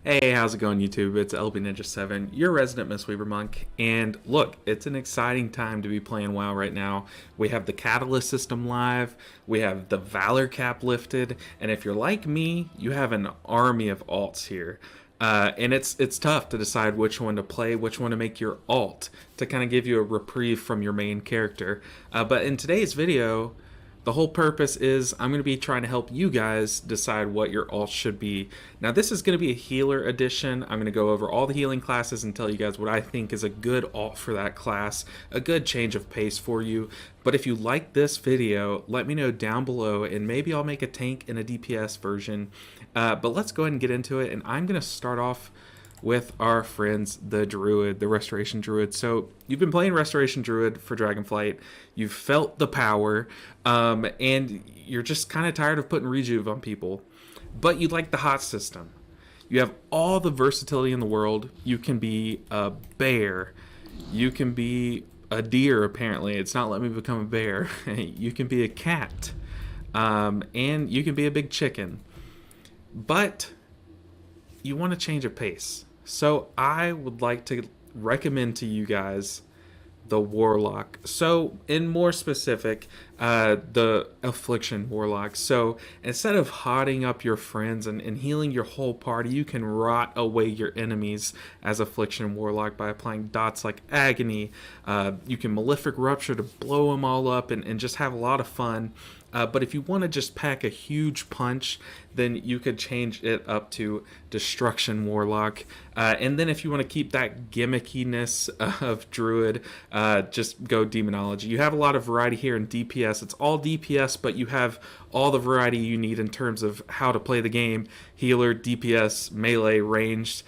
Hey, how's it going, YouTube? It's LB Ninja 7, your resident Mistweaver monk. And look, it's an exciting time to be playing WoW right now. We have the Catalyst system live, we have the Valor cap lifted, and if you're like me, you have an army of alts here. And it's tough to decide which one to play, which one to make your alt, to kind of give you a reprieve from your main character. But in today's video, the whole purpose is I'm going to be trying to help you guys decide what your alt should be. Now, this is going to be a healer edition. I'm going to go over all the healing classes and tell you guys what I think is a good alt for that class, a good change of pace for you. But if you like this video, let me know down below, and maybe I'll make a tank and a DPS version. But let's go ahead and get into it, and I'm going to start off with our friends, the Druid, the Restoration Druid. So you've been playing Restoration Druid for Dragonflight. You've felt the power, and you're just kind of tired of putting Rejuve on people. But you like the hot system. You have all the versatility in the world. You can be a bear. You can be a deer, apparently. It's not letting me become a bear. You can be a cat. And you can be a big chicken. But you want to change a pace. So I would like to recommend to you guys the Warlock. So in more specific, the Affliction Warlock. So instead of hotting up your friends and healing your whole party, you can rot away your enemies as Affliction Warlock by applying dots like Agony. You can Malefic Rupture to blow them all up and just have a lot of fun. But if you want to just pack a huge punch, then you could change it up to Destruction Warlock. And then if you want to keep that gimmickiness of Druid, just go Demonology. You have a lot of variety here in DPS. It's all DPS, but you have all the variety you need in terms of how to play the game. Healer, DPS, melee, ranged.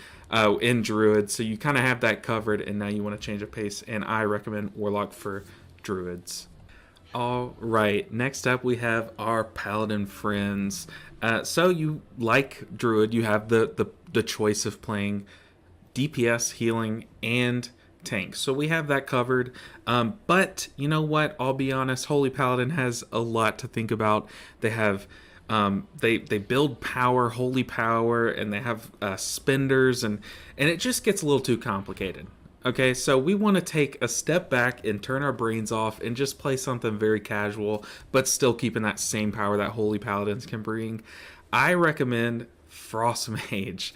In Druid, so you kind of have that covered, and now you want to change a pace, and I recommend Warlock for Druids. All right, next up we have our Paladin friends. So you like Druid, you have the choice of playing DPS, healing, and tank. So we have that covered. But you know what? I'll be honest, Holy Paladin has a lot to think about. They have they build power, holy power, and they have spenders, and it just gets a little too complicated. Okay, so we want to take a step back and turn our brains off and just play something very casual, but still keeping that same power that Holy Paladins can bring. I recommend Frost Mage.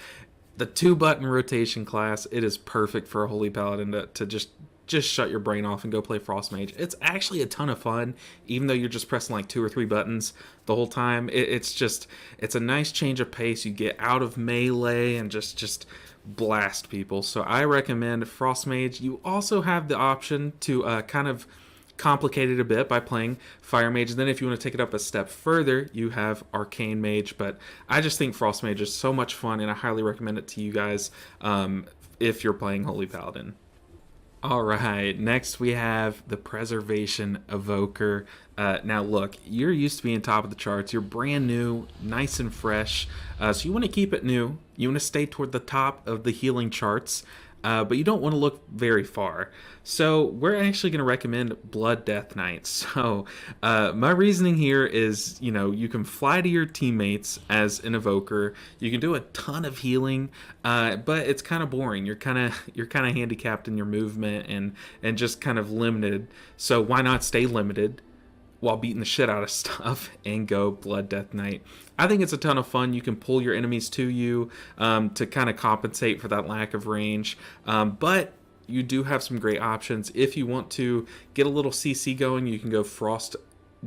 The 2-button rotation class, it is perfect for a Holy Paladin to just shut your brain off and go play Frost Mage. It's actually a ton of fun, even though you're just pressing like 2 or 3 buttons the whole time. It's a nice change of pace. You get out of melee and just blast people. So I recommend Frost Mage. You also have the option to kind of complicate it a bit by playing Fire Mage. And then if you want to take it up a step further, you have Arcane Mage. But I just think Frost Mage is so much fun, and I highly recommend it to you guys if you're playing Holy Paladin. All right, next we have the Preservation Evoker. Now look, you're used to being top of the charts. You're brand new, nice and fresh. So you want to keep it new. You want to stay toward the top of the healing charts, but you don't want to look very far. So we're actually going to recommend Blood Death Knight. So my reasoning here is, you can fly to your teammates as an evoker. You can do a ton of healing, but it's kind of boring. You're kind of handicapped in your movement and just kind of limited. So why not stay limited while beating the shit out of stuff and go Blood Death Knight? I think it's a ton of fun. You can pull your enemies to you to kind of compensate for that lack of range. But you do have some great options. If you want to get a little CC going, you can go Frost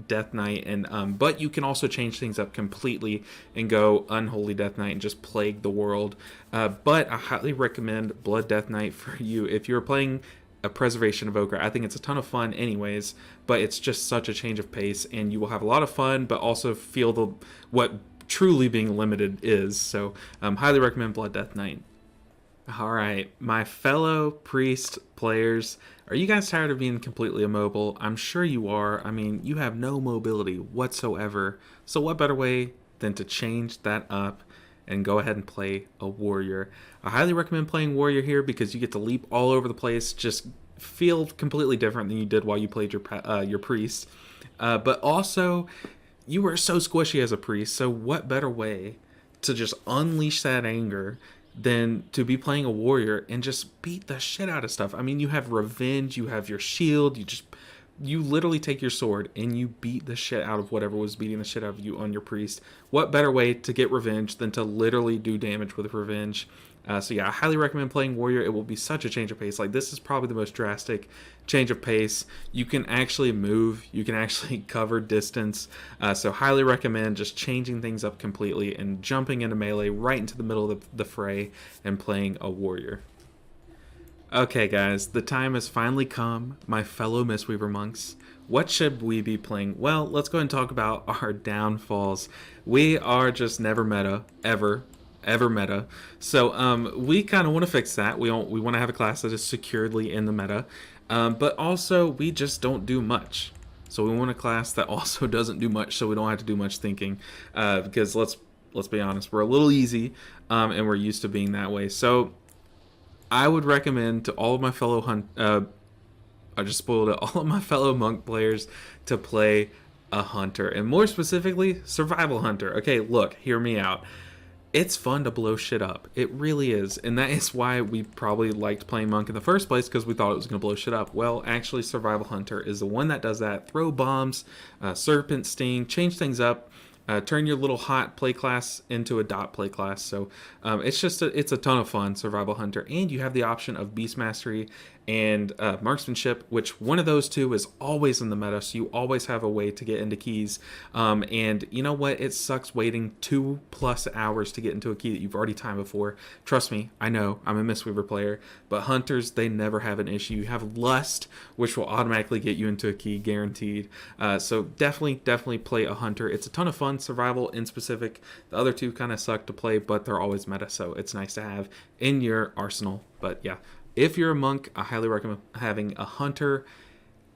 Death Knight, and but you can also change things up completely and go Unholy Death Knight and just plague the world. But I highly recommend Blood Death Knight for you if you're playing a Preservation Evoker. I think it's a ton of fun anyways, but it's just such a change of pace, and you will have a lot of fun, but also feel what truly being limited is. So highly recommend Blood Death Knight. All right, my fellow priest players, are you guys tired of being completely immobile? I'm sure you are. I mean, you have no mobility whatsoever. So what better way than to change that up and go ahead and play a warrior? I highly recommend playing warrior here because you get to leap all over the place, just feel completely different than you did while you played your priest. But also, you were so squishy as a priest, so what better way to just unleash that anger than to be playing a warrior and just beat the shit out of stuff. I mean, you have revenge, you have your shield, you literally take your sword and you beat the shit out of whatever was beating the shit out of you on your priest. What better way to get revenge than to literally do damage with revenge? So yeah, I highly recommend playing warrior. It will be such a change of pace. Like, this is probably the most drastic change of pace. You can actually move, you can actually cover distance. So highly recommend just changing things up completely and jumping into melee right into the middle of the fray and playing a warrior. Okay guys, the time has finally come, my fellow Mistweaver monks. What should we be playing? Well, let's go ahead and talk about our downfalls. We are just never meta, ever meta. So we kind of want to fix that. We want to have a class that is securely in the meta, but also we just don't do much. So we want a class that also doesn't do much, so we don't have to do much thinking, because let's be honest, we're a little easy, and we're used to being that way. So I would recommend to all of my fellow I just spoiled it, all of my fellow monk players to play a hunter, and more specifically, survival hunter. Okay, look, hear me out. It's fun to blow shit up. It really is, and that is why we probably liked playing monk in the first place, because we thought it was going to blow shit up. Well, actually, survival hunter is the one that does that. Throw bombs, serpent sting, change things up. Turn your little hot play class into a dot play class. So it's a ton of fun, survival hunter, and you have the option of beast mastery and marksmanship, which one of those two is always in the meta, so you always have a way to get into keys. And you know what? It sucks waiting 2+ hours to get into a key that you've already timed before. Trust me, I know, I'm a Mistweaver player, but hunters, they never have an issue. You have lust, which will automatically get you into a key, guaranteed. So definitely play a hunter. It's a ton of fun. Survival in specific. The other two kind of suck to play, but they're always meta, so it's nice to have in your arsenal. But yeah, if you're a monk, I highly recommend having a hunter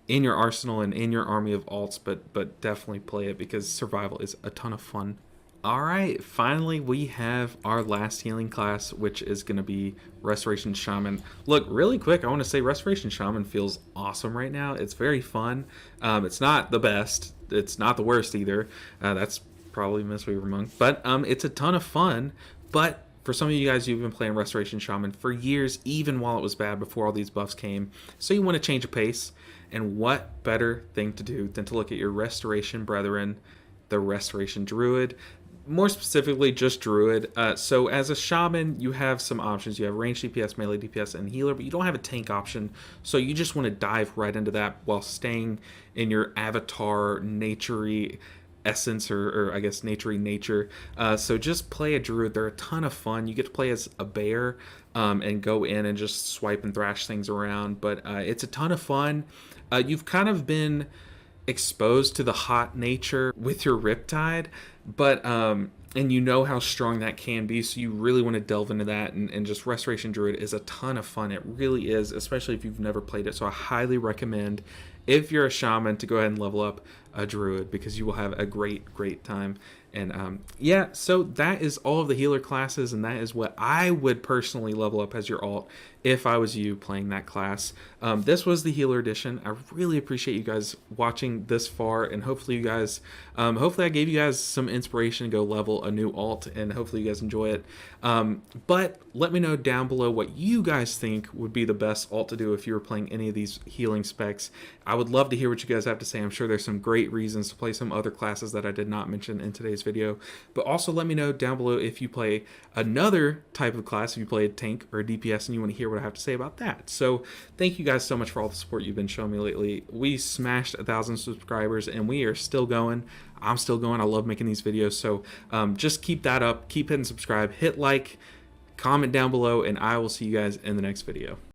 in your arsenal and in your army of alts, but definitely play it because survival is a ton of fun. Alright, finally we have our last healing class, which is going to be Restoration Shaman. Look, really quick, I want to say Restoration Shaman feels awesome right now. It's very fun. It's not the best. It's not the worst either. That's probably Mistweaver Monk. But it's a ton of fun. But for some of you guys, you've been playing Restoration Shaman for years, even while it was bad, before all these buffs came. So you want to change a pace. And what better thing to do than to look at your Restoration Brethren, the Restoration Druid. More specifically, just Druid. So as a Shaman, you have some options. You have range DPS, melee DPS, and healer, but you don't have a tank option. So you just want to dive right into that while staying in your avatar nature-y essence, or I guess nature-y nature. So just play a Druid. They're a ton of fun. You get to play as a bear and go in and just swipe and thrash things around. But it's a ton of fun. You've kind of been exposed to the hot nature with your Riptide, but and you know how strong that can be, so you really want to delve into that, and just Restoration Druid is a ton of fun. It really is, especially if you've never played it. So I highly recommend, if you're a Shaman, to go ahead and level up a Druid, because you will have a great time. And yeah, so that is all of the healer classes, and that is what I would personally level up as your alt if I was you playing that class. This was the healer edition. I really appreciate you guys watching this far, and hopefully you guys, hopefully I gave you guys some inspiration to go level a new alt, and hopefully you guys enjoy it. But let me know down below what you guys think would be the best alt to do if you were playing any of these healing specs. I would love to hear what you guys have to say. I'm sure there's some great reasons to play some other classes that I did not mention in today's video. But also let me know down below if you play another type of class, if you play a tank or a DPS and you want to hear what I have to say about that. So thank you guys so much for all the support you've been showing me lately. We smashed 1,000 subscribers and we are still going. I'm still going. I love making these videos. So just keep that up. Keep hitting subscribe, hit like, comment down below, and I will see you guys in the next video.